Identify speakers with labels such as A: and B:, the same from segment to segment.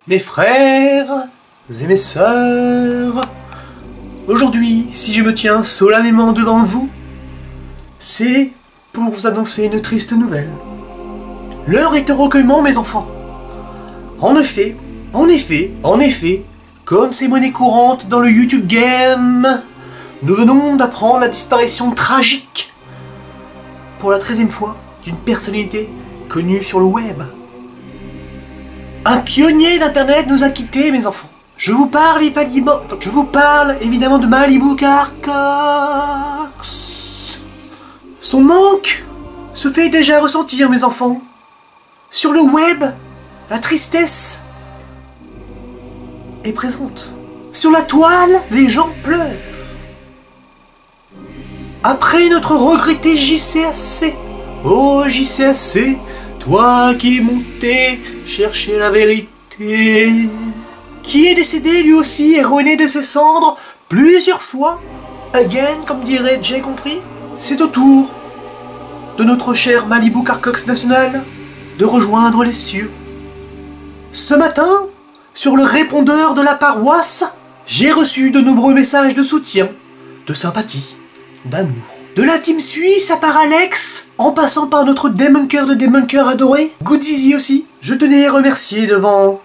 A: Mes frères et mes sœurs, aujourd'hui, si je me tiens solennellement devant vous, c'est pour vous annoncer une triste nouvelle. L'heure est au recueillement, mes enfants. En effet, comme c'est monnaie courante dans le YouTube Game, nous venons d'apprendre la disparition tragique, pour la 13e fois, d'une personnalité connue sur le web. Un pionnier d'internet nous a quittés, mes enfants. Je vous parle évidemment de Malibu Carcox. Son manque se fait déjà ressentir, mes enfants. Sur le web, la tristesse est présente. Sur la toile, les gens pleurent. Après notre regretté JCAC, oh JCAC, toi qui es monté chercher la vérité, qui est décédé lui aussi erroné de ses cendres plusieurs fois, again comme dirait Jay compris, c'est au tour de notre cher Malibu Carcox National de rejoindre les cieux. Ce matin, sur le répondeur de la paroisse, j'ai reçu de nombreux messages de soutien, de sympathie, d'amour. De la team suisse à part Alex, en passant par notre débunker de débunker adoré, Goodizy aussi, je tenais à remercier devant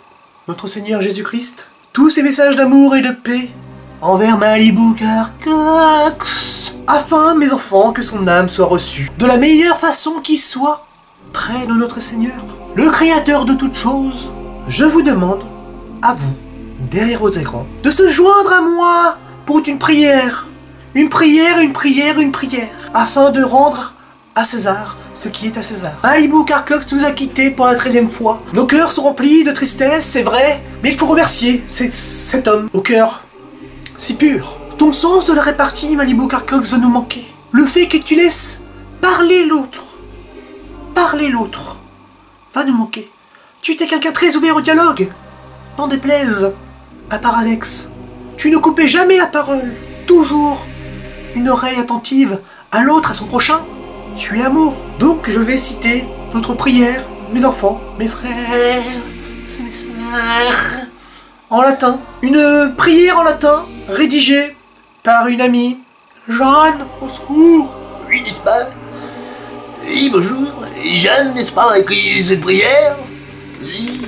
A: notre Seigneur Jésus-Christ tous ces messages d'amour et de paix envers Malibu Carcox, afin, mes enfants, que son âme soit reçue de la meilleure façon qui soit près de notre Seigneur, le Créateur de toutes choses. Je vous demande, à vous, derrière vos écrans, de se joindre à moi pour une prière. Une prière, afin de rendre à César ce qui est à César. Malibu Carcox nous a quittés pour la 13e fois. Nos cœurs sont remplis de tristesse, c'est vrai, mais il faut remercier cet homme au cœur si pur. Ton sens de la répartie, Malibu Carcox, va nous manquer. Le fait que tu laisses parler l'autre, va nous manquer. Tu étais quelqu'un très ouvert au dialogue, n'en déplaise à part Alex. Tu ne coupais jamais la parole, toujours une oreille attentive à l'autre, à son prochain. Tu es amour. Donc je vais citer notre prière, mes enfants, mes frères, mes sœurs, en latin. Une prière en latin, rédigée par une amie. Jeanne, au secours.
B: Oui, n'est-ce pas? Oui, bonjour. Jeanne, n'est-ce pas, a écrit cette prière? Oui.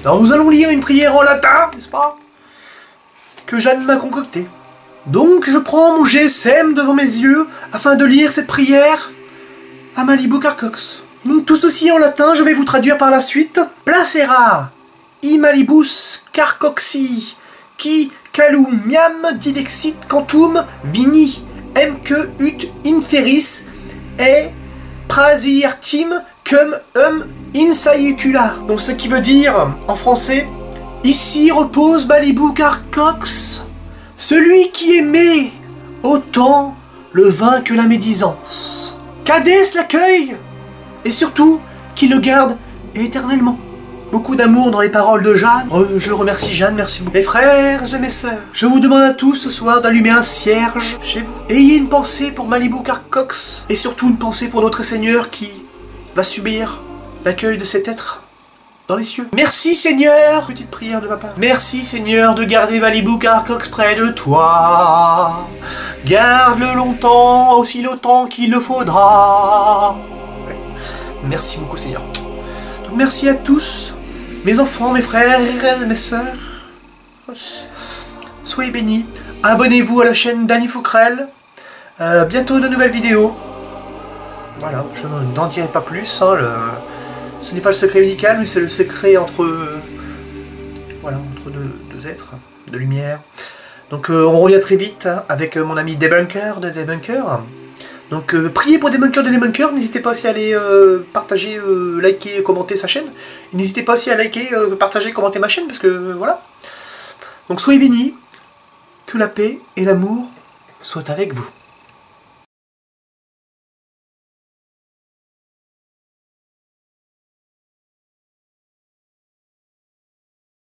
A: Alors nous allons lire une prière en latin, n'est-ce pas, que Jeanne m'a concoctée. Donc je prends mon GSM devant mes yeux afin de lire cette prière à Malibu Carcox. Donc tout ceci en latin, je vais vous traduire par la suite. Placera i Malibus Carcoxi qui calumiam dilexit quantum vini emque ut inferis et prasiertim cum insaiucula. Donc ce qui veut dire en français, ici repose Malibu Carcox, celui qui aimait autant le vin que la médisance. Qu'Hadès l'accueille, et surtout qu'il le garde éternellement. Beaucoup d'amour dans les paroles de Jeanne. Je remercie Jeanne, merci beaucoup. Mes frères et mes sœurs, je vous demande à tous ce soir d'allumer un cierge chez vous. Ayez une pensée pour Malibu Carcox, et surtout une pensée pour notre Seigneur qui va subir l'accueil de cet être dans les cieux. Merci Seigneur, petite prière de papa. Merci Seigneur de garder Malibu Carcox près de toi. Garde-le longtemps, aussi longtemps qu'il le faudra. Merci beaucoup Seigneur. Donc merci à tous, mes enfants, mes frères, mes sœurs. Soyez bénis. Abonnez-vous à la chaîne Danny Fouquerel. Bientôt de nouvelles vidéos. Voilà, je n'en dirai pas plus. Hein, ce n'est pas le secret médical, mais c'est le secret entre deux êtres de lumière. Donc on revient très vite hein, avec mon ami Débunker de Débunker. Donc priez pour Débunker de Débunker, n'hésitez pas aussi à aller partager, liker, commenter sa chaîne. N'hésitez pas aussi à liker, partager, commenter ma chaîne, parce que voilà. Donc soyez bénis, que la paix et l'amour soient avec vous.